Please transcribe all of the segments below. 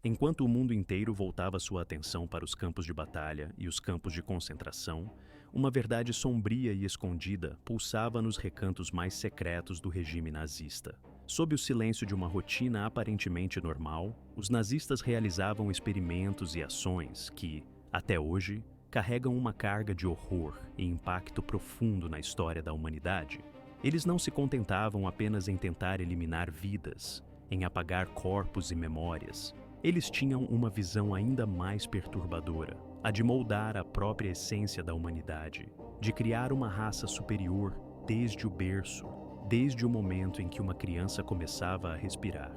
Enquanto o mundo inteiro voltava sua atenção para os campos de batalha e os campos de concentração, uma verdade sombria e escondida pulsava nos recantos mais secretos do regime nazista. Sob o silêncio de uma rotina aparentemente normal, os nazistas realizavam experimentos e ações que, até hoje, carregam uma carga de horror e impacto profundo na história da humanidade. Eles não se contentavam apenas em tentar eliminar vidas, em apagar corpos e memórias. Eles tinham uma visão ainda mais perturbadora, a de moldar a própria essência da humanidade, de criar uma raça superior desde o berço, desde o momento em que uma criança começava a respirar.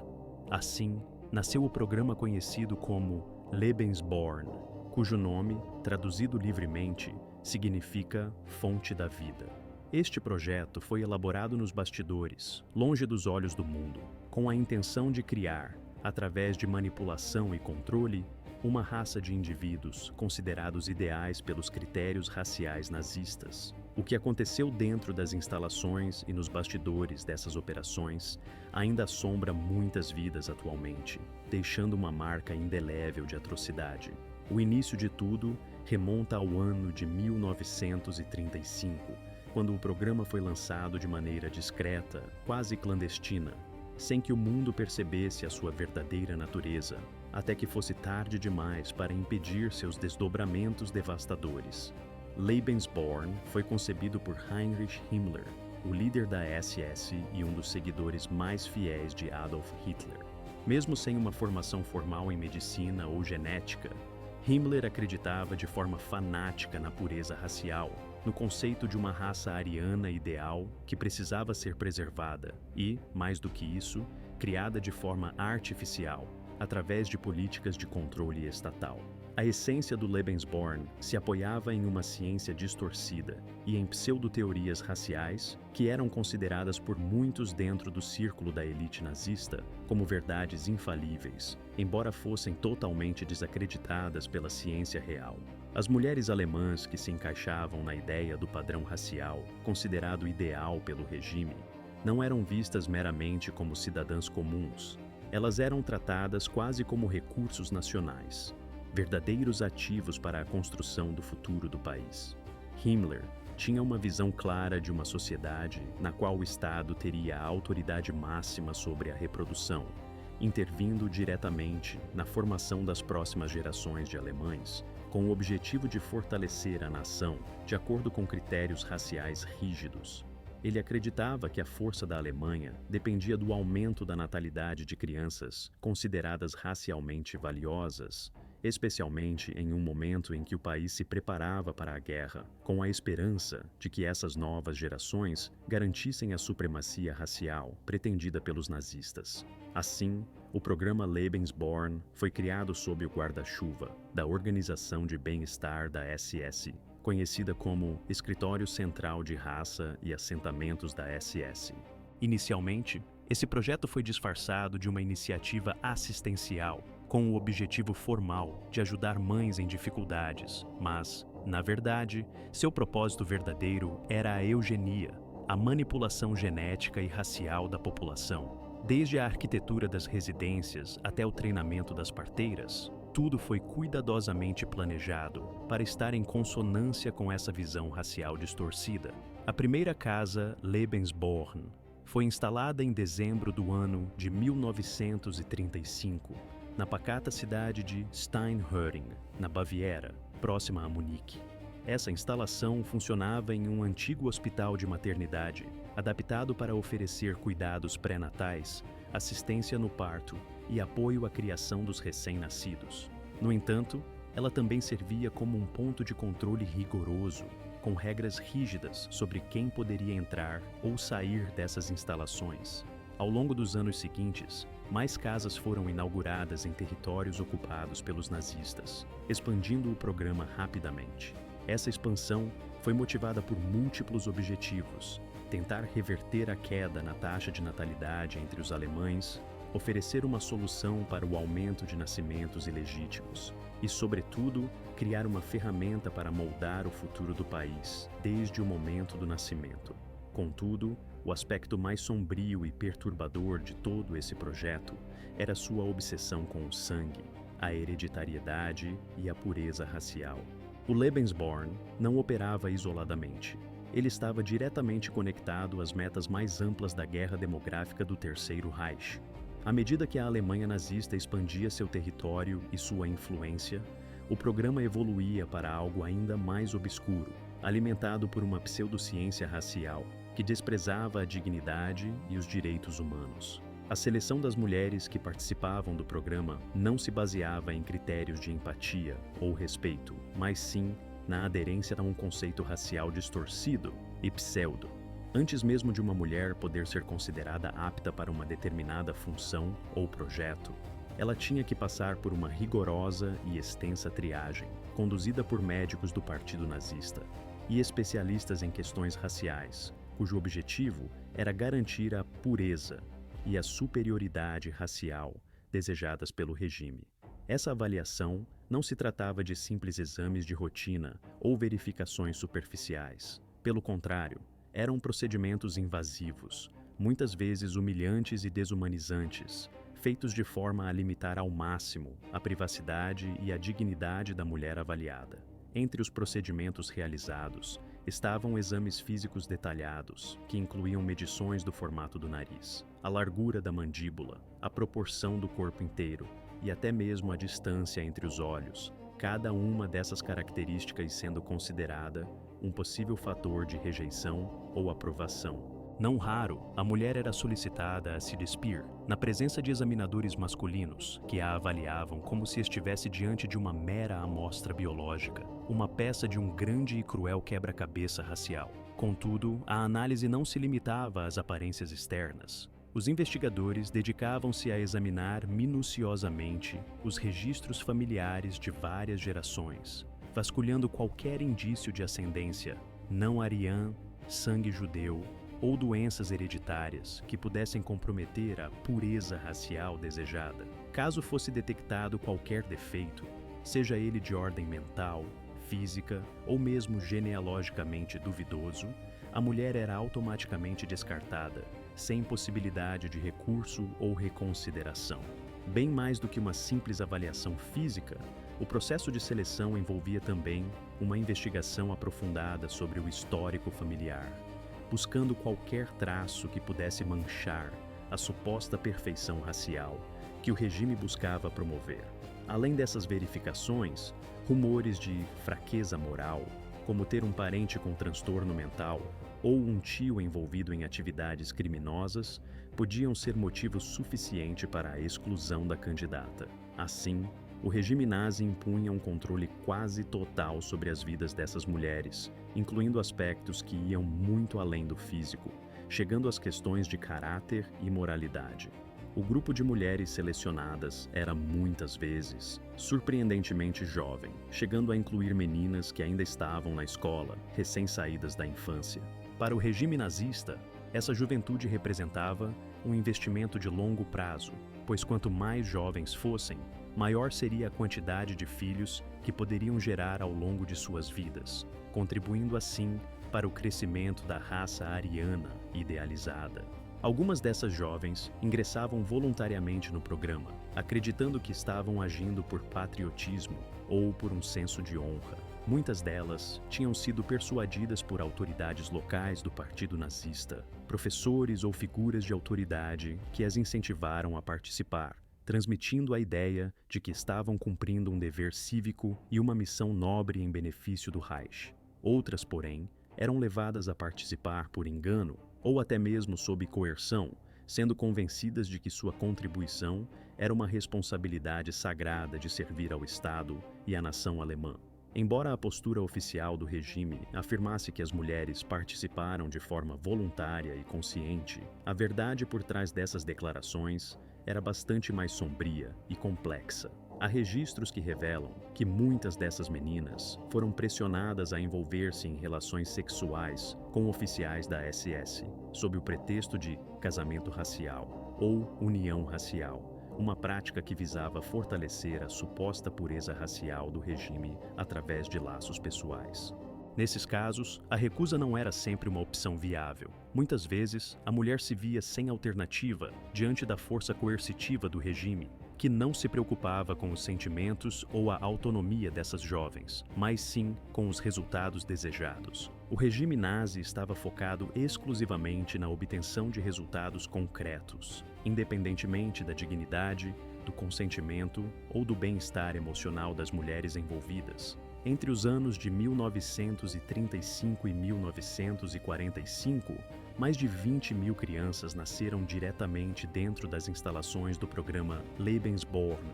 Assim, nasceu o programa conhecido como Lebensborn, cujo nome, traduzido livremente, significa Fonte da Vida. Este projeto foi elaborado nos bastidores, longe dos olhos do mundo, com a intenção de criar, através de manipulação e controle, uma raça de indivíduos considerados ideais pelos critérios raciais nazistas. O que aconteceu dentro das instalações e nos bastidores dessas operações ainda assombra muitas vidas atualmente, deixando uma marca indelével de atrocidade. O início de tudo remonta ao ano de 1935, quando o programa foi lançado de maneira discreta, quase clandestina, sem que o mundo percebesse a sua verdadeira natureza, até que fosse tarde demais para impedir seus desdobramentos devastadores. Lebensborn foi concebido por Heinrich Himmler, o líder da SS e um dos seguidores mais fiéis de Adolf Hitler. Mesmo sem uma formação formal em medicina ou genética, Himmler acreditava de forma fanática na pureza racial, no conceito de uma raça ariana ideal que precisava ser preservada e, mais do que isso, criada de forma artificial, através de políticas de controle estatal. A essência do Lebensborn se apoiava em uma ciência distorcida e em pseudo-teorias raciais que eram consideradas por muitos dentro do círculo da elite nazista como verdades infalíveis, embora fossem totalmente desacreditadas pela ciência real. As mulheres alemãs que se encaixavam na ideia do padrão racial, considerado ideal pelo regime, não eram vistas meramente como cidadãs comuns. Elas eram tratadas quase como recursos nacionais, verdadeiros ativos para a construção do futuro do país. Himmler tinha uma visão clara de uma sociedade na qual o Estado teria a autoridade máxima sobre a reprodução, intervindo diretamente na formação das próximas gerações de alemães, com o objetivo de fortalecer a nação de acordo com critérios raciais rígidos. Ele acreditava que a força da Alemanha dependia do aumento da natalidade de crianças consideradas racialmente valiosas, especialmente em um momento em que o país se preparava para a guerra, com a esperança de que essas novas gerações garantissem a supremacia racial pretendida pelos nazistas. Assim, o programa Lebensborn foi criado sob o guarda-chuva da Organização de Bem-Estar da SS, conhecida como Escritório Central de Raça e Assentamentos da SS. Inicialmente, esse projeto foi disfarçado de uma iniciativa assistencial, com o objetivo formal de ajudar mães em dificuldades, mas, na verdade, seu propósito verdadeiro era a eugenia, a manipulação genética e racial da população. Desde a arquitetura das residências até o treinamento das parteiras, tudo foi cuidadosamente planejado para estar em consonância com essa visão racial distorcida. A primeira casa, Lebensborn, foi instalada em dezembro do ano de 1935, na pacata cidade de Steinhöring, na Baviera, próxima a Munique. Essa instalação funcionava em um antigo hospital de maternidade, adaptado para oferecer cuidados pré-natais, assistência no parto e apoio à criação dos recém-nascidos. No entanto, ela também servia como um ponto de controle rigoroso, com regras rígidas sobre quem poderia entrar ou sair dessas instalações. Ao longo dos anos seguintes, mais casas foram inauguradas em territórios ocupados pelos nazistas, expandindo o programa rapidamente. Essa expansão foi motivada por múltiplos objetivos: tentar reverter a queda na taxa de natalidade entre os alemães, oferecer uma solução para o aumento de nascimentos ilegítimos e, sobretudo, criar uma ferramenta para moldar o futuro do país desde o momento do nascimento. Contudo, o aspecto mais sombrio e perturbador de todo esse projeto era sua obsessão com o sangue. a hereditariedade e a pureza racial. O Lebensborn não operava isoladamente. Ele estava diretamente conectado às metas mais amplas da guerra demográfica do Terceiro Reich. À medida que a Alemanha nazista expandia seu território e sua influência, o programa evoluía para algo ainda mais obscuro, alimentado por uma pseudociência racial que desprezava a dignidade e os direitos humanos. A seleção das mulheres que participavam do programa não se baseava em critérios de empatia ou respeito, mas sim na aderência a um conceito racial distorcido e pseudo. Antes mesmo de uma mulher poder ser considerada apta para uma determinada função ou projeto, ela tinha que passar por uma rigorosa e extensa triagem, conduzida por médicos do Partido Nazista e especialistas em questões raciais, cujo objetivo era garantir a pureza e a superioridade racial desejadas pelo regime. Essa avaliação não se tratava de simples exames de rotina ou verificações superficiais. Pelo contrário, eram procedimentos invasivos, muitas vezes humilhantes e desumanizantes, feitos de forma a limitar ao máximo a privacidade e a dignidade da mulher avaliada. Entre os procedimentos realizados estavam exames físicos detalhados, que incluíam medições do formato do nariz, a largura da mandíbula, a proporção do corpo inteiro e até mesmo a distância entre os olhos, cada uma dessas características sendo considerada um possível fator de rejeição ou aprovação. Não raro, a mulher era solicitada a se despir, na presença de examinadores masculinos, que a avaliavam como se estivesse diante de uma mera amostra biológica, uma peça de um grande e cruel quebra-cabeça racial. Contudo, a análise não se limitava às aparências externas. Os investigadores dedicavam-se a examinar minuciosamente os registros familiares de várias gerações, vasculhando qualquer indício de ascendência não ariã, sangue judeu ou doenças hereditárias que pudessem comprometer a pureza racial desejada. Caso fosse detectado qualquer defeito, seja ele de ordem mental, física ou mesmo genealogicamente duvidoso, a mulher era automaticamente descartada, sem possibilidade de recurso ou reconsideração. Bem mais do que uma simples avaliação física, o processo de seleção envolvia também uma investigação aprofundada sobre o histórico familiar, buscando qualquer traço que pudesse manchar a suposta perfeição racial que o regime buscava promover. Além dessas verificações, rumores de fraqueza moral, como ter um parente com transtorno mental ou um tio envolvido em atividades criminosas, podiam ser motivo suficiente para a exclusão da candidata. Assim, o regime nazi impunha um controle quase total sobre as vidas dessas mulheres, incluindo aspectos que iam muito além do físico, chegando às questões de caráter e moralidade. O grupo de mulheres selecionadas era muitas vezes surpreendentemente jovem, chegando a incluir meninas que ainda estavam na escola, recém-saídas da infância. Para o regime nazista, essa juventude representava um investimento de longo prazo, pois quanto mais jovens fossem, maior seria a quantidade de filhos que poderiam gerar ao longo de suas vidas, contribuindo assim para o crescimento da raça ariana idealizada. Algumas dessas jovens ingressavam voluntariamente no programa, acreditando que estavam agindo por patriotismo ou por um senso de honra. Muitas delas tinham sido persuadidas por autoridades locais do Partido Nazista, professores ou figuras de autoridade que as incentivaram a participar, transmitindo a ideia de que estavam cumprindo um dever cívico e uma missão nobre em benefício do Reich. Outras, porém, eram levadas a participar por engano ou até mesmo sob coerção, sendo convencidas de que sua contribuição era uma responsabilidade sagrada de servir ao Estado e à nação alemã. Embora a postura oficial do regime afirmasse que as mulheres participaram de forma voluntária e consciente, a verdade por trás dessas declarações era bastante mais sombria e complexa. Há registros que revelam que muitas dessas meninas foram pressionadas a envolver-se em relações sexuais com oficiais da SS, sob o pretexto de casamento racial ou união racial, uma prática que visava fortalecer a suposta pureza racial do regime através de laços pessoais. Nesses casos, a recusa não era sempre uma opção viável. Muitas vezes, a mulher se via sem alternativa diante da força coercitiva do regime, que não se preocupava com os sentimentos ou a autonomia dessas jovens, mas sim com os resultados desejados. O regime nazi estava focado exclusivamente na obtenção de resultados concretos, independentemente da dignidade, do consentimento ou do bem-estar emocional das mulheres envolvidas. Entre os anos de 1935 e 1945, mais de 20 mil crianças nasceram diretamente dentro das instalações do programa Lebensborn,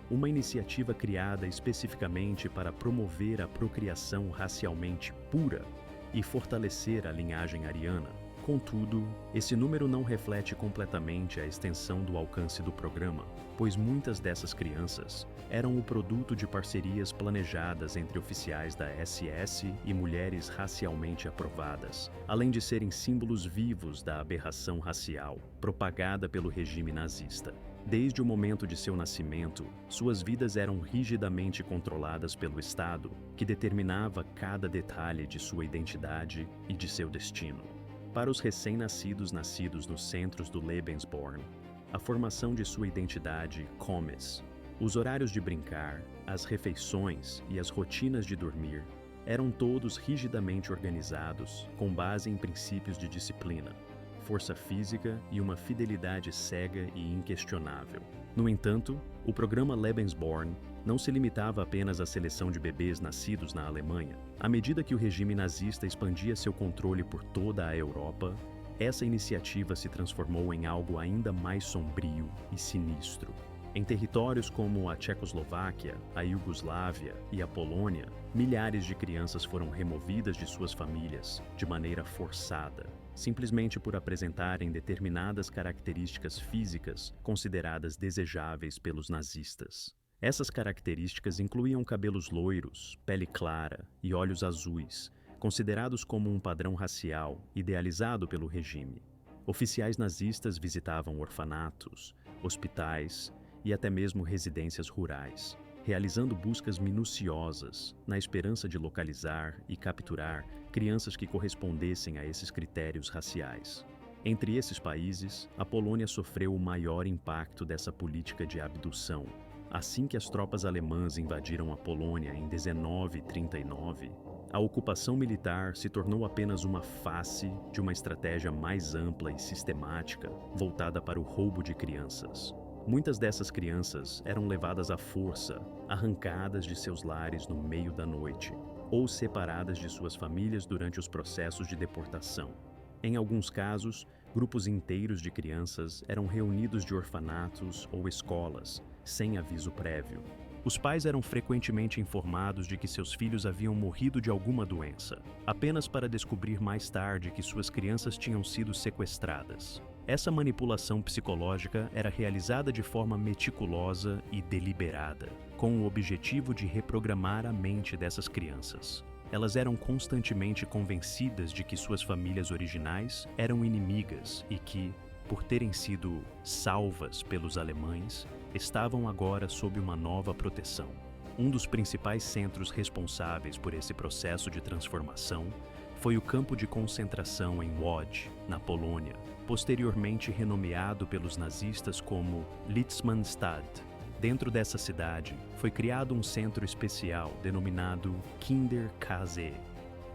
uma iniciativa criada especificamente para promover a procriação racialmente pura e fortalecer a linhagem ariana. Contudo, esse número não reflete completamente a extensão do alcance do programa, pois muitas dessas crianças eram o produto de parcerias planejadas entre oficiais da SS e mulheres racialmente aprovadas, além de serem símbolos vivos da aberração racial propagada pelo regime nazista. Desde o momento de seu nascimento, suas vidas eram rigidamente controladas pelo Estado, que determinava cada detalhe de sua identidade e de seu destino. Para os recém-nascidos nascidos nos centros do Lebensborn, a formação de sua identidade começa. Os horários de brincar, as refeições e as rotinas de dormir eram todos rigidamente organizados com base em princípios de disciplina, força física e uma fidelidade cega e inquestionável. No entanto, o programa Lebensborn não se limitava apenas à seleção de bebês nascidos na Alemanha. À medida que o regime nazista expandia seu controle por toda a Europa, essa iniciativa se transformou em algo ainda mais sombrio e sinistro. Em territórios como a Tchecoslováquia, a Iugoslávia e a Polônia, milhares de crianças foram removidas de suas famílias de maneira forçada, simplesmente por apresentarem determinadas características físicas consideradas desejáveis pelos nazistas. Essas características incluíam cabelos loiros, pele clara e olhos azuis, considerados como um padrão racial idealizado pelo regime. Oficiais nazistas visitavam orfanatos, hospitais e até mesmo residências rurais, realizando buscas minuciosas na esperança de localizar e capturar crianças que correspondessem a esses critérios raciais. Entre esses países, a Polônia sofreu o maior impacto dessa política de abdução. Assim que as tropas alemãs invadiram a Polônia em 1939, a ocupação militar se tornou apenas uma face de uma estratégia mais ampla e sistemática voltada para o roubo de crianças. Muitas dessas crianças eram levadas à força, arrancadas de seus lares no meio da noite, ou separadas de suas famílias durante os processos de deportação. Em alguns casos, grupos inteiros de crianças eram reunidos de orfanatos ou escolas, sem aviso prévio. Os pais eram frequentemente informados de que seus filhos haviam morrido de alguma doença, apenas para descobrir mais tarde que suas crianças tinham sido sequestradas. Essa manipulação psicológica era realizada de forma meticulosa e deliberada, com o objetivo de reprogramar a mente dessas crianças. Elas eram constantemente convencidas de que suas famílias originais eram inimigas e que, por terem sido salvas pelos alemães, estavam agora sob uma nova proteção. Um dos principais centros responsáveis por esse processo de transformação foi o campo de concentração em Łódź, na Polônia, posteriormente renomeado pelos nazistas como Litzmannstadt. Dentro dessa cidade, foi criado um centro especial denominado Kinderkäse,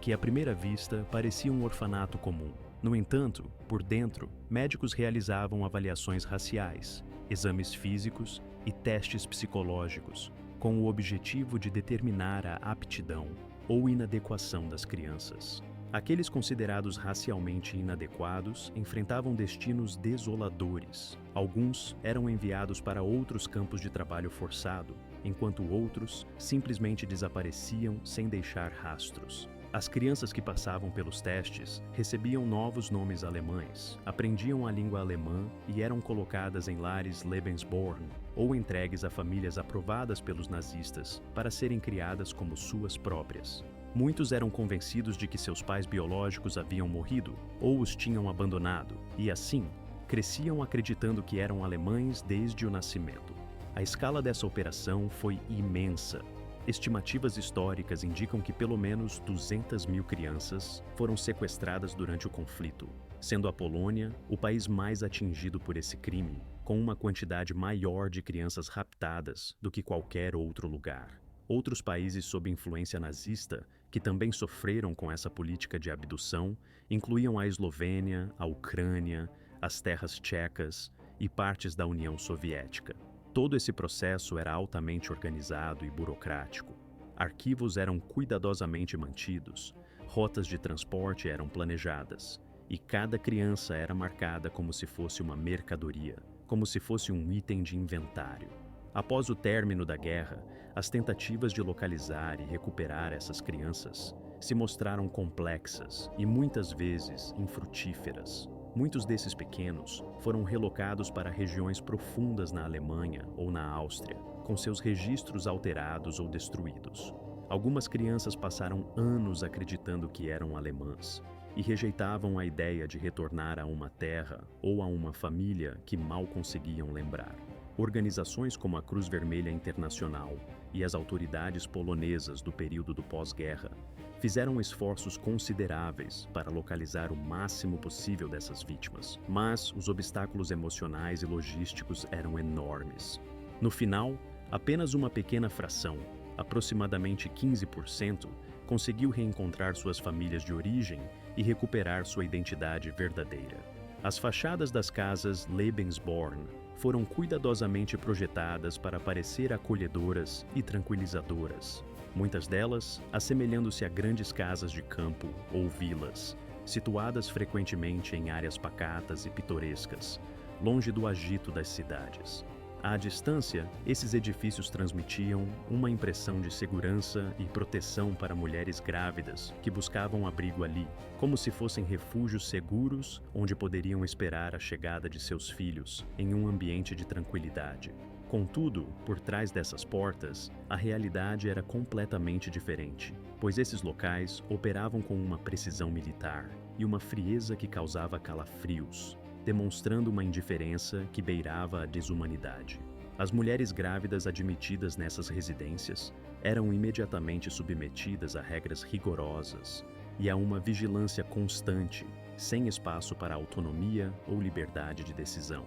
que à primeira vista parecia um orfanato comum. No entanto, por dentro, médicos realizavam avaliações raciais, exames físicos e testes psicológicos, com o objetivo de determinar a aptidão ou inadequação das crianças. Aqueles considerados racialmente inadequados enfrentavam destinos desoladores. Alguns eram enviados para outros campos de trabalho forçado, enquanto outros simplesmente desapareciam sem deixar rastros. As crianças que passavam pelos testes recebiam novos nomes alemães, aprendiam a língua alemã e eram colocadas em lares Lebensborn ou entregues a famílias aprovadas pelos nazistas para serem criadas como suas próprias. Muitos eram convencidos de que seus pais biológicos haviam morrido ou os tinham abandonado, e assim, cresciam acreditando que eram alemães desde o nascimento. A escala dessa operação foi imensa. Estimativas históricas indicam que pelo menos 200 mil crianças foram sequestradas durante o conflito, sendo a Polônia o país mais atingido por esse crime. com uma quantidade maior de crianças raptadas do que qualquer outro lugar. Outros países sob influência nazista, que também sofreram com essa política de abdução, incluíam a Eslovênia, a Ucrânia, as terras tchecas e partes da União Soviética. Todo esse processo era altamente organizado e burocrático. Arquivos eram cuidadosamente mantidos, rotas de transporte eram planejadas, e cada criança era marcada como se fosse uma mercadoria, como se fosse um item de inventário. Após o término da guerra, as tentativas de localizar e recuperar essas crianças se mostraram complexas e muitas vezes infrutíferas. Muitos desses pequenos foram relocados para regiões profundas na Alemanha ou na Áustria, com seus registros alterados ou destruídos. Algumas crianças passaram anos acreditando que eram alemãs e rejeitavam a ideia de retornar a uma terra ou a uma família que mal conseguiam lembrar. Organizações como a Cruz Vermelha Internacional e as autoridades polonesas do período do pós-guerra fizeram esforços consideráveis para localizar o máximo possível dessas vítimas, mas os obstáculos emocionais e logísticos eram enormes. No final, apenas uma pequena fração, aproximadamente 15%, conseguiu reencontrar suas famílias de origem e recuperar sua identidade verdadeira. As fachadas das casas Lebensborn foram cuidadosamente projetadas para parecer acolhedoras e tranquilizadoras, muitas delas assemelhando-se a grandes casas de campo ou vilas, situadas frequentemente em áreas pacatas e pitorescas, longe do agito das cidades. À distância, esses edifícios transmitiam uma impressão de segurança e proteção para mulheres grávidas que buscavam abrigo ali, como se fossem refúgios seguros onde poderiam esperar a chegada de seus filhos em um ambiente de tranquilidade. Contudo, por trás dessas portas, a realidade era completamente diferente, pois esses locais operavam com uma precisão militar e uma frieza que causava calafrios, demonstrando uma indiferença que beirava a desumanidade. As mulheres grávidas admitidas nessas residências eram imediatamente submetidas a regras rigorosas e a uma vigilância constante, sem espaço para autonomia ou liberdade de decisão.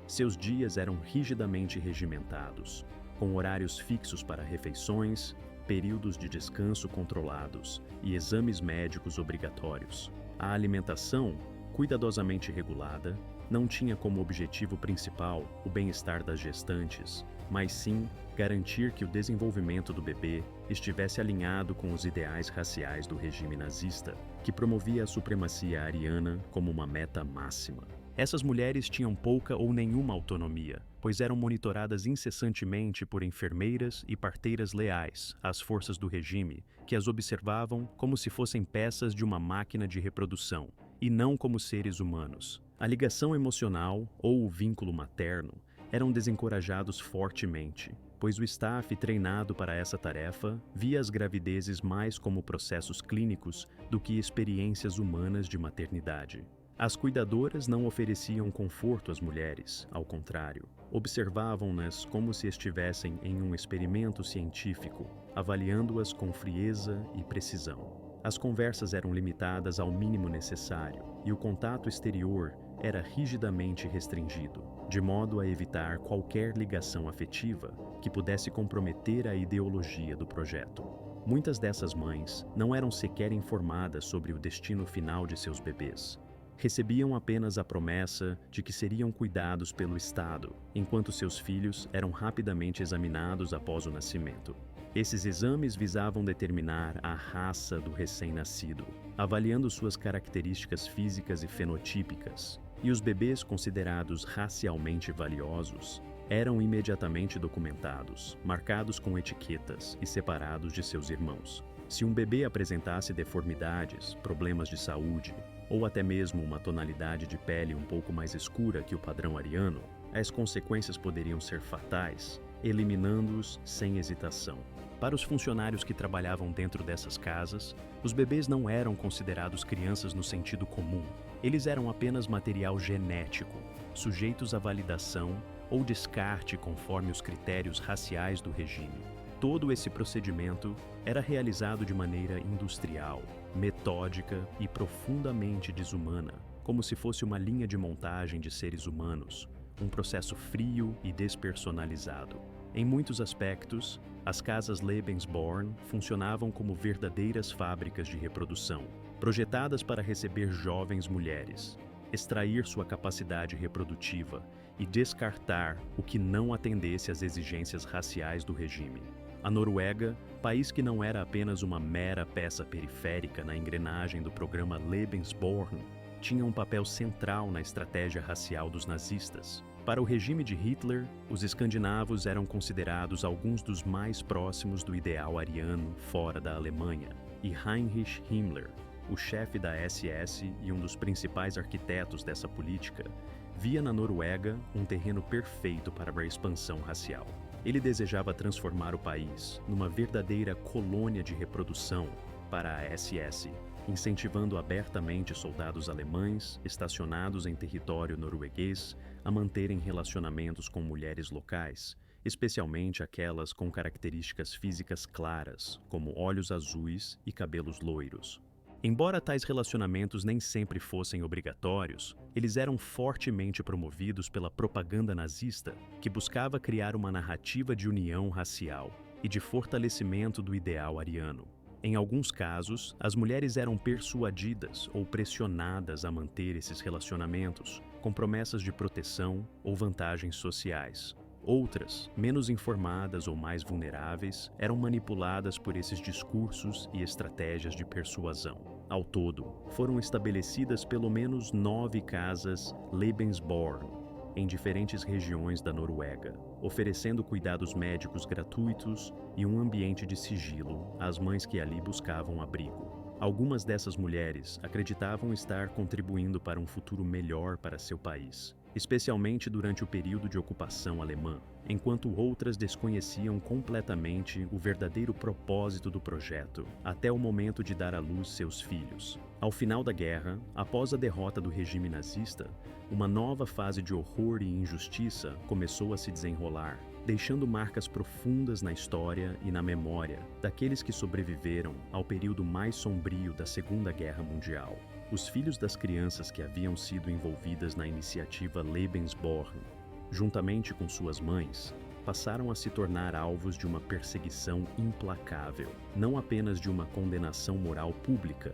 Seus dias eram rigidamente regimentados, com horários fixos para refeições, períodos de descanso controlados e exames médicos obrigatórios. A alimentação, cuidadosamente regulada, não tinha como objetivo principal o bem-estar das gestantes, mas sim garantir que o desenvolvimento do bebê estivesse alinhado com os ideais raciais do regime nazista, que promovia a supremacia ariana como uma meta máxima. Essas mulheres tinham pouca ou nenhuma autonomia, pois eram monitoradas incessantemente por enfermeiras e parteiras leais às forças do regime, que as observavam como se fossem peças de uma máquina de reprodução, e não como seres humanos. A ligação emocional ou o vínculo materno eram desencorajados fortemente, pois o staff treinado para essa tarefa via as gravidezes mais como processos clínicos do que experiências humanas de maternidade. As cuidadoras não ofereciam conforto às mulheres, ao contrário, observavam-nas como se estivessem em um experimento científico, avaliando-as com frieza e precisão. As conversas eram limitadas ao mínimo necessário e o contato exterior era rigidamente restringido, de modo a evitar qualquer ligação afetiva que pudesse comprometer a ideologia do projeto. Muitas dessas mães não eram sequer informadas sobre o destino final de seus bebês. Recebiam apenas a promessa de que seriam cuidados pelo Estado, enquanto seus filhos eram rapidamente examinados após o nascimento. Esses exames visavam determinar a raça do recém-nascido, avaliando suas características físicas e fenotípicas, e os bebês considerados racialmente valiosos eram imediatamente documentados, marcados com etiquetas e separados de seus irmãos. Se um bebê apresentasse deformidades, problemas de saúde, ou até mesmo uma tonalidade de pele um pouco mais escura que o padrão ariano, as consequências poderiam ser fatais, eliminando-os sem hesitação. Para os funcionários que trabalhavam dentro dessas casas, os bebês não eram considerados crianças no sentido comum. Eles eram apenas material genético, sujeitos à validação ou descarte conforme os critérios raciais do regime. Todo esse procedimento era realizado de maneira industrial, metódica e profundamente desumana, como se fosse uma linha de montagem de seres humanos, um processo frio e despersonalizado. Em muitos aspectos, as casas Lebensborn funcionavam como verdadeiras fábricas de reprodução, projetadas para receber jovens mulheres, extrair sua capacidade reprodutiva e descartar o que não atendesse às exigências raciais do regime. A Noruega, país que não era apenas uma mera peça periférica na engrenagem do programa Lebensborn, tinha um papel central na estratégia racial dos nazistas. Para o regime de Hitler, os escandinavos eram considerados alguns dos mais próximos do ideal ariano fora da Alemanha, e Heinrich Himmler, o chefe da SS e um dos principais arquitetos dessa política, via na Noruega um terreno perfeito para a expansão racial. Ele desejava transformar o país numa verdadeira colônia de reprodução para a SS, incentivando abertamente soldados alemães estacionados em território norueguês a manterem relacionamentos com mulheres locais, especialmente aquelas com características físicas claras, como olhos azuis e cabelos loiros. Embora tais relacionamentos nem sempre fossem obrigatórios, eles eram fortemente promovidos pela propaganda nazista, que buscava criar uma narrativa de união racial e de fortalecimento do ideal ariano. Em alguns casos, as mulheres eram persuadidas ou pressionadas a manter esses relacionamentos, com promessas de proteção ou vantagens sociais. Outras, menos informadas ou mais vulneráveis, eram manipuladas por esses discursos e estratégias de persuasão. Ao todo, foram estabelecidas pelo menos 9 casas Lebensborn em diferentes regiões da Noruega, oferecendo cuidados médicos gratuitos e um ambiente de sigilo às mães que ali buscavam abrigo. Algumas dessas mulheres acreditavam estar contribuindo para um futuro melhor para seu país, especialmente durante o período de ocupação alemã, enquanto outras desconheciam completamente o verdadeiro propósito do projeto, até o momento de dar à luz seus filhos. Ao final da guerra, após a derrota do regime nazista, uma nova fase de horror e injustiça começou a se desenrolar, deixando marcas profundas na história e na memória daqueles que sobreviveram ao período mais sombrio da Segunda Guerra Mundial. Os filhos das crianças que haviam sido envolvidas na iniciativa Lebensborn, juntamente com suas mães, passaram a se tornar alvos de uma perseguição implacável, não apenas de uma condenação moral pública,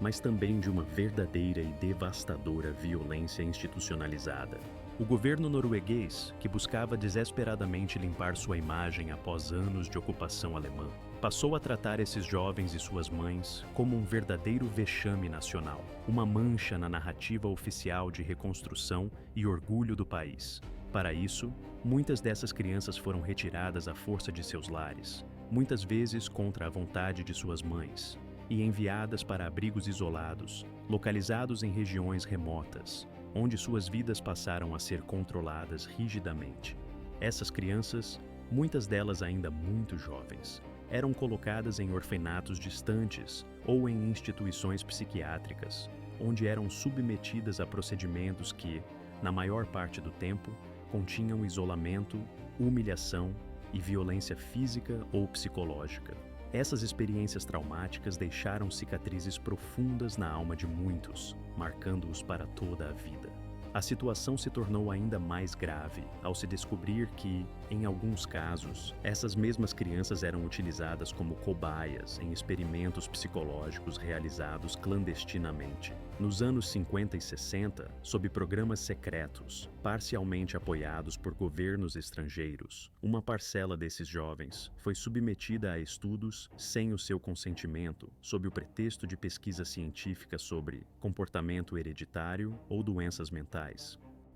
mas também de uma verdadeira e devastadora violência institucionalizada. O governo norueguês, que buscava desesperadamente limpar sua imagem após anos de ocupação alemã, passou a tratar esses jovens e suas mães como um verdadeiro vexame nacional, uma mancha na narrativa oficial de reconstrução e orgulho do país. Para isso, muitas dessas crianças foram retiradas à força de seus lares, muitas vezes contra a vontade de suas mães, e enviadas para abrigos isolados, localizados em regiões remotas, onde suas vidas passaram a ser controladas rigidamente. Essas crianças, muitas delas ainda muito jovens, eram colocadas em orfanatos distantes ou em instituições psiquiátricas, onde eram submetidas a procedimentos que, na maior parte do tempo, continham isolamento, humilhação e violência física ou psicológica. Essas experiências traumáticas deixaram cicatrizes profundas na alma de muitos, marcando-os para toda a vida. A situação se tornou ainda mais grave ao se descobrir que, em alguns casos, essas mesmas crianças eram utilizadas como cobaias em experimentos psicológicos realizados clandestinamente. Nos anos 50 e 60, sob programas secretos, parcialmente apoiados por governos estrangeiros, uma parcela desses jovens foi submetida a estudos sem o seu consentimento, sob o pretexto de pesquisa científica sobre comportamento hereditário ou doenças mentais.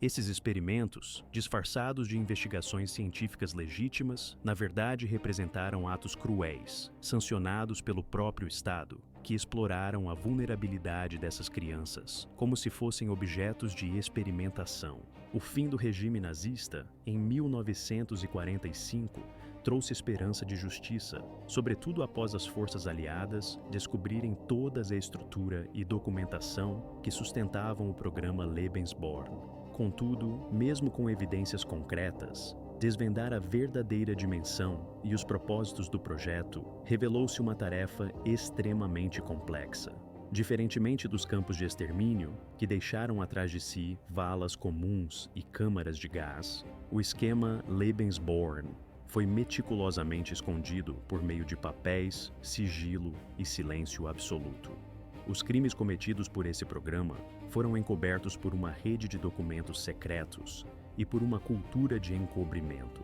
Esses experimentos, disfarçados de investigações científicas legítimas, na verdade representaram atos cruéis, sancionados pelo próprio Estado, que exploraram a vulnerabilidade dessas crianças, como se fossem objetos de experimentação. O fim do regime nazista, em 1945, trouxe esperança de justiça, sobretudo após as forças aliadas descobrirem toda a estrutura e documentação que sustentavam o programa Lebensborn. Contudo, mesmo com evidências concretas, desvendar a verdadeira dimensão e os propósitos do projeto revelou-se uma tarefa extremamente complexa. Diferentemente dos campos de extermínio, que deixaram atrás de si valas comuns e câmaras de gás, o esquema Lebensborn foi meticulosamente escondido por meio de papéis, sigilo e silêncio absoluto. Os crimes cometidos por esse programa foram encobertos por uma rede de documentos secretos e por uma cultura de encobrimento.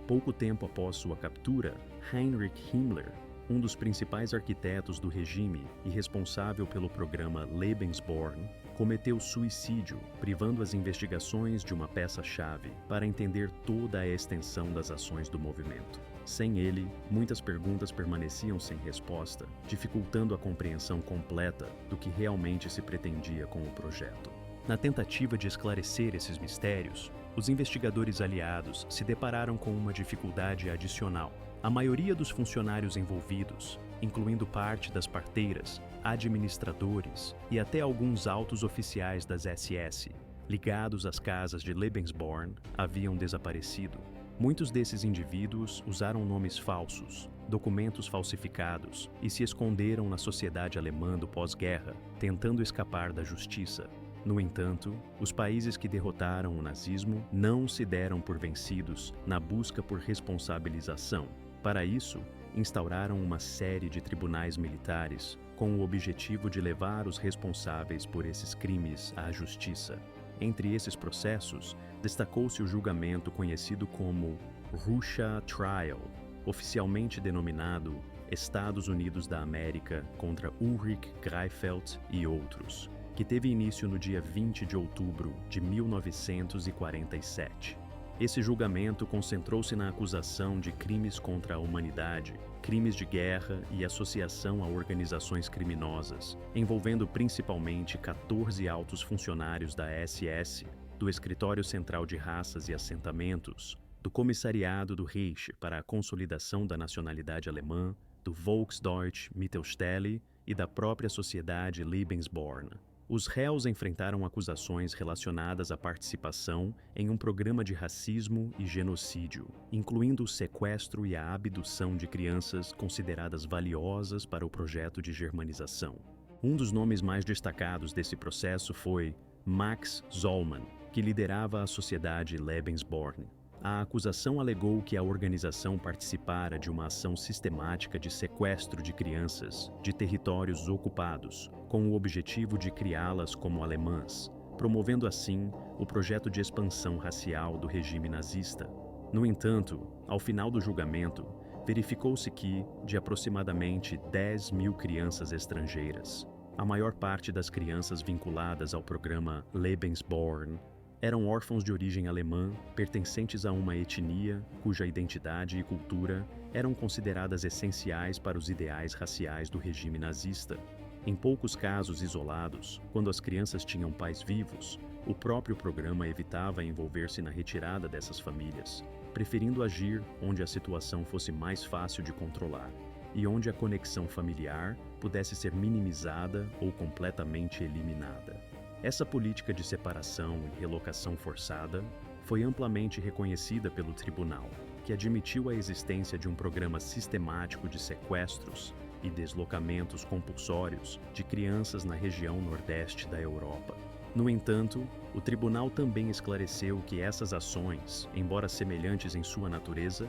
Pouco tempo após sua captura, Heinrich Himmler, um dos principais arquitetos do regime e responsável pelo programa Lebensborn, cometeu suicídio, privando as investigações de uma peça-chave para entender toda a extensão das ações do movimento. Sem ele, muitas perguntas permaneciam sem resposta, dificultando a compreensão completa do que realmente se pretendia com o projeto. Na tentativa de esclarecer esses mistérios, os investigadores aliados se depararam com uma dificuldade adicional. A maioria dos funcionários envolvidos, incluindo parte das parteiras, administradores e até alguns altos oficiais das SS, ligados às casas de Lebensborn, haviam desaparecido. Muitos desses indivíduos usaram nomes falsos, documentos falsificados e se esconderam na sociedade alemã do pós-guerra, tentando escapar da justiça. No entanto, os países que derrotaram o nazismo não se deram por vencidos na busca por responsabilização. Para isso, instauraram uma série de tribunais militares com o objetivo de levar os responsáveis por esses crimes à justiça. Entre esses processos, destacou-se o julgamento conhecido como Russia Trial, oficialmente denominado Estados Unidos da América contra Ulrich Greifeld e outros, que teve início no dia 20 de outubro de 1947. Esse julgamento concentrou-se na acusação de crimes contra a humanidade, crimes de guerra e associação a organizações criminosas, envolvendo principalmente 14 altos funcionários da SS, do Escritório Central de Raças e Assentamentos, do Comissariado do Reich para a Consolidação da Nacionalidade Alemã, do Volksdeutsche Mittelstelle e da própria Sociedade Lebensborn. Os réus enfrentaram acusações relacionadas à participação em um programa de racismo e genocídio, incluindo o sequestro e a abdução de crianças consideradas valiosas para o projeto de germanização. Um dos nomes mais destacados desse processo foi Max Zollmann, que liderava a Sociedade Lebensborn. A acusação alegou que a organização participara de uma ação sistemática de sequestro de crianças de territórios ocupados, com o objetivo de criá-las como alemãs, promovendo assim o projeto de expansão racial do regime nazista. No entanto, ao final do julgamento, verificou-se que, de aproximadamente 10 mil crianças estrangeiras, a maior parte das crianças vinculadas ao programa Lebensborn eram órfãos de origem alemã, pertencentes a uma etnia cuja identidade e cultura eram consideradas essenciais para os ideais raciais do regime nazista. Em poucos casos isolados, quando as crianças tinham pais vivos, o próprio programa evitava envolver-se na retirada dessas famílias, preferindo agir onde a situação fosse mais fácil de controlar e onde a conexão familiar pudesse ser minimizada ou completamente eliminada. Essa política de separação e relocação forçada foi amplamente reconhecida pelo tribunal, que admitiu a existência de um programa sistemático de sequestros e deslocamentos compulsórios de crianças na região nordeste da Europa. No entanto, o tribunal também esclareceu que essas ações, embora semelhantes em sua natureza,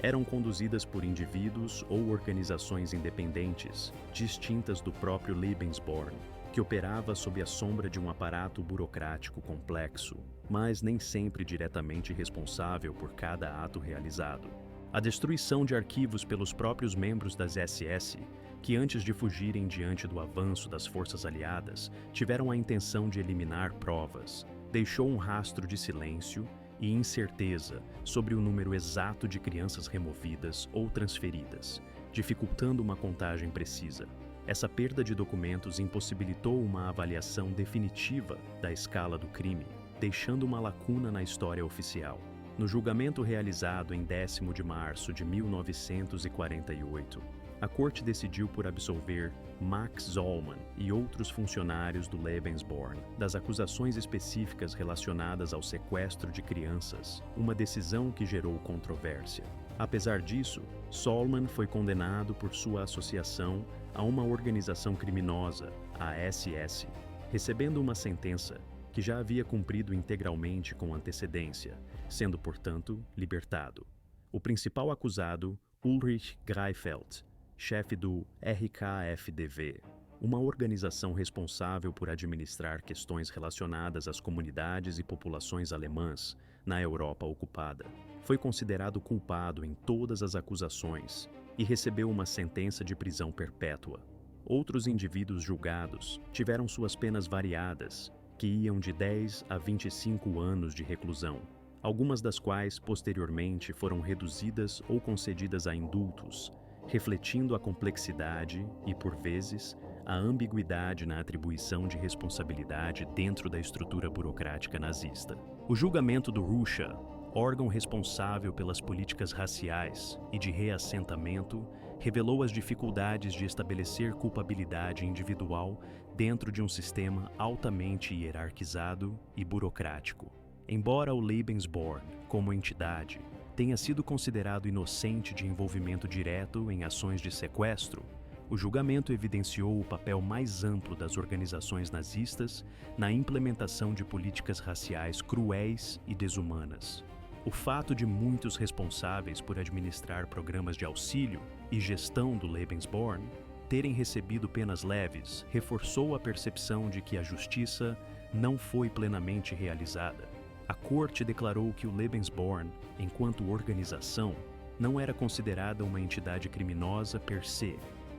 eram conduzidas por indivíduos ou organizações independentes, distintas do próprio Lebensborn, que operava sob a sombra de um aparato burocrático complexo, mas nem sempre diretamente responsável por cada ato realizado. A destruição de arquivos pelos próprios membros das SS, que antes de fugirem diante do avanço das forças aliadas, tiveram a intenção de eliminar provas, deixou um rastro de silêncio e incerteza sobre o número exato de crianças removidas ou transferidas, dificultando uma contagem precisa. Essa perda de documentos impossibilitou uma avaliação definitiva da escala do crime, deixando uma lacuna na história oficial. No julgamento realizado em 10º de março de 1948, a Corte decidiu por absolver Max Zollmann e outros funcionários do Lebensborn das acusações específicas relacionadas ao sequestro de crianças, uma decisão que gerou controvérsia. Apesar disso, Solman foi condenado por sua associação a uma organização criminosa, a SS, recebendo uma sentença que já havia cumprido integralmente com antecedência, sendo, portanto, libertado. O principal acusado, Ulrich Greifeld, chefe do RKFDV, uma organização responsável por administrar questões relacionadas às comunidades e populações alemãs na Europa ocupada, foi considerado culpado em todas as acusações e recebeu uma sentença de prisão perpétua. Outros indivíduos julgados tiveram suas penas variadas, que iam de 10 a 25 anos de reclusão, algumas das quais posteriormente foram reduzidas ou concedidas a indultos, refletindo a complexidade e, por vezes, a ambiguidade na atribuição de responsabilidade dentro da estrutura burocrática nazista. O julgamento do Russia, órgão responsável pelas políticas raciais e de reassentamento, revelou as dificuldades de estabelecer culpabilidade individual dentro de um sistema altamente hierarquizado e burocrático. Embora o Lebensborn, como entidade, tenha sido considerado inocente de envolvimento direto em ações de sequestro, o julgamento evidenciou o papel mais amplo das organizações nazistas na implementação de políticas raciais cruéis e desumanas. O fato de muitos responsáveis por administrar programas de auxílio e gestão do Lebensborn terem recebido penas leves reforçou a percepção de que a justiça não foi plenamente realizada. A Corte declarou que o Lebensborn, enquanto organização, não era considerada uma entidade criminosa per se,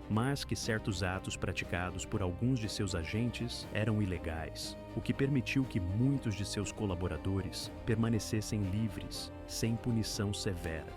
mas que certos atos praticados por alguns de seus agentes eram ilegais, o que permitiu que muitos de seus colaboradores permanecessem livres, sem punição severa.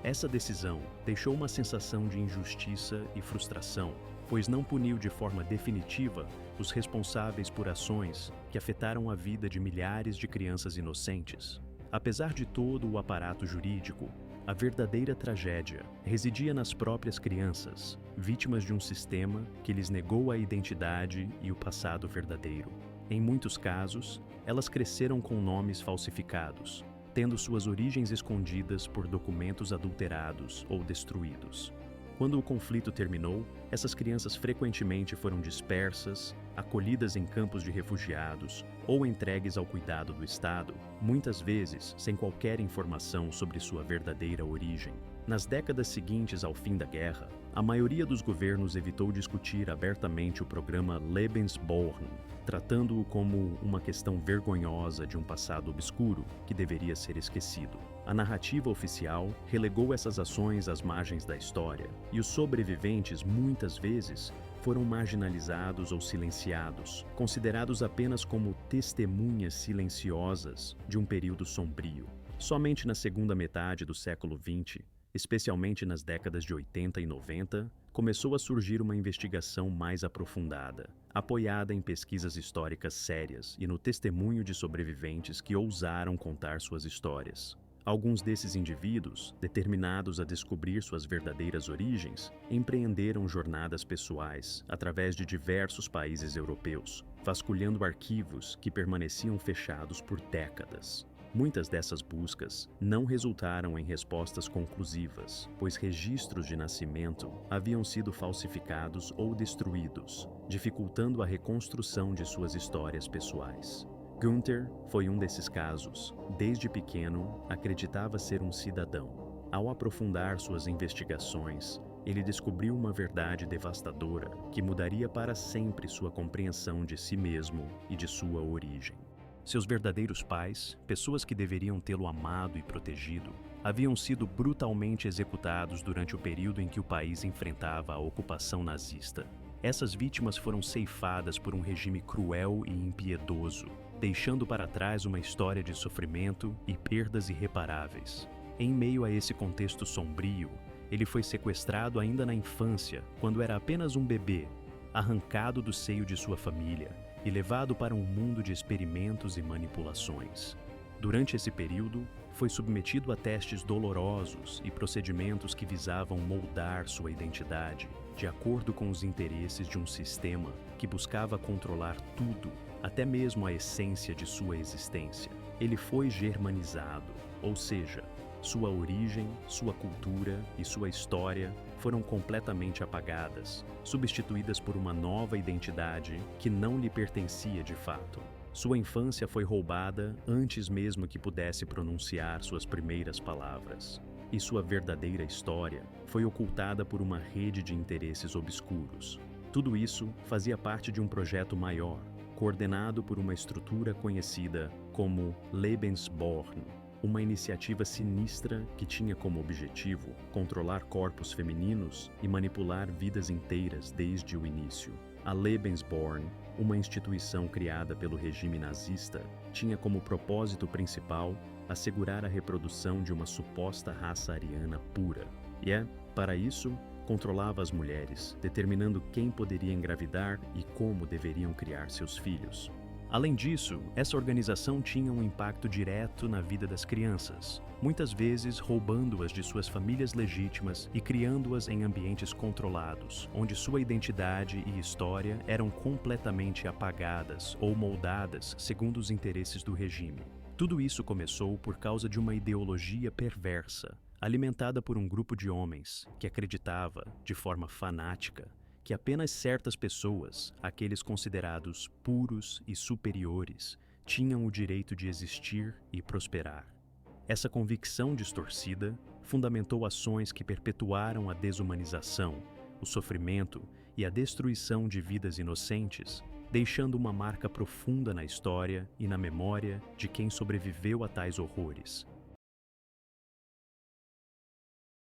Essa decisão deixou uma sensação de injustiça e frustração, pois não puniu de forma definitiva os responsáveis por ações que afetaram a vida de milhares de crianças inocentes. Apesar de todo o aparato jurídico, a verdadeira tragédia residia nas próprias crianças, vítimas de um sistema que lhes negou a identidade e o passado verdadeiro. Em muitos casos, elas cresceram com nomes falsificados, tendo suas origens escondidas por documentos adulterados ou destruídos. Quando o conflito terminou, essas crianças frequentemente foram dispersas, acolhidas em campos de refugiados ou entregues ao cuidado do Estado, muitas vezes sem qualquer informação sobre sua verdadeira origem. Nas décadas seguintes ao fim da guerra, a maioria dos governos evitou discutir abertamente o programa Lebensborn, tratando-o como uma questão vergonhosa de um passado obscuro que deveria ser esquecido. A narrativa oficial relegou essas ações às margens da história, e os sobreviventes muitas vezes foram marginalizados ou silenciados, considerados apenas como testemunhas silenciosas de um período sombrio. Somente na segunda metade do século XX, especialmente nas décadas de 80 e 90, começou a surgir uma investigação mais aprofundada, apoiada em pesquisas históricas sérias e no testemunho de sobreviventes que ousaram contar suas histórias. Alguns desses indivíduos, determinados a descobrir suas verdadeiras origens, empreenderam jornadas pessoais através de diversos países europeus, vasculhando arquivos que permaneciam fechados por décadas. Muitas dessas buscas não resultaram em respostas conclusivas, pois registros de nascimento haviam sido falsificados ou destruídos, dificultando a reconstrução de suas histórias pessoais. Günther foi um desses casos. Desde pequeno, acreditava ser um cidadão. Ao aprofundar suas investigações, ele descobriu uma verdade devastadora que mudaria para sempre sua compreensão de si mesmo e de sua origem. Seus verdadeiros pais, pessoas que deveriam tê-lo amado e protegido, haviam sido brutalmente executados durante o período em que o país enfrentava a ocupação nazista. Essas vítimas foram ceifadas por um regime cruel e impiedoso, deixando para trás uma história de sofrimento e perdas irreparáveis. Em meio a esse contexto sombrio, ele foi sequestrado ainda na infância, quando era apenas um bebê, arrancado do seio de sua família e levado para um mundo de experimentos e manipulações. Durante esse período, foi submetido a testes dolorosos e procedimentos que visavam moldar sua identidade, de acordo com os interesses de um sistema que buscava controlar tudo, até mesmo a essência de sua existência. Ele foi germanizado, ou seja, Sua origem, sua cultura e sua história foram completamente apagadas, substituídas por uma nova identidade que não lhe pertencia de fato. Sua infância foi roubada antes mesmo que pudesse pronunciar suas primeiras palavras. E sua verdadeira história foi ocultada por uma rede de interesses obscuros. Tudo isso fazia parte de um projeto maior, coordenado por uma estrutura conhecida como Lebensborn, uma iniciativa sinistra que tinha como objetivo controlar corpos femininos e manipular vidas inteiras desde o início. A Lebensborn, uma instituição criada pelo regime nazista, tinha como propósito principal assegurar a reprodução de uma suposta raça ariana pura. E para isso, controlava as mulheres, determinando quem poderia engravidar e como deveriam criar seus filhos. Além disso, essa organização tinha um impacto direto na vida das crianças, muitas vezes roubando-as de suas famílias legítimas e criando-as em ambientes controlados, onde sua identidade e história eram completamente apagadas ou moldadas segundo os interesses do regime. Tudo isso começou por causa de uma ideologia perversa, alimentada por um grupo de homens que acreditava, de forma fanática, que apenas certas pessoas, aqueles considerados puros e superiores, tinham o direito de existir e prosperar. Essa convicção distorcida fundamentou ações que perpetuaram a desumanização, o sofrimento e a destruição de vidas inocentes, deixando uma marca profunda na história e na memória de quem sobreviveu a tais horrores.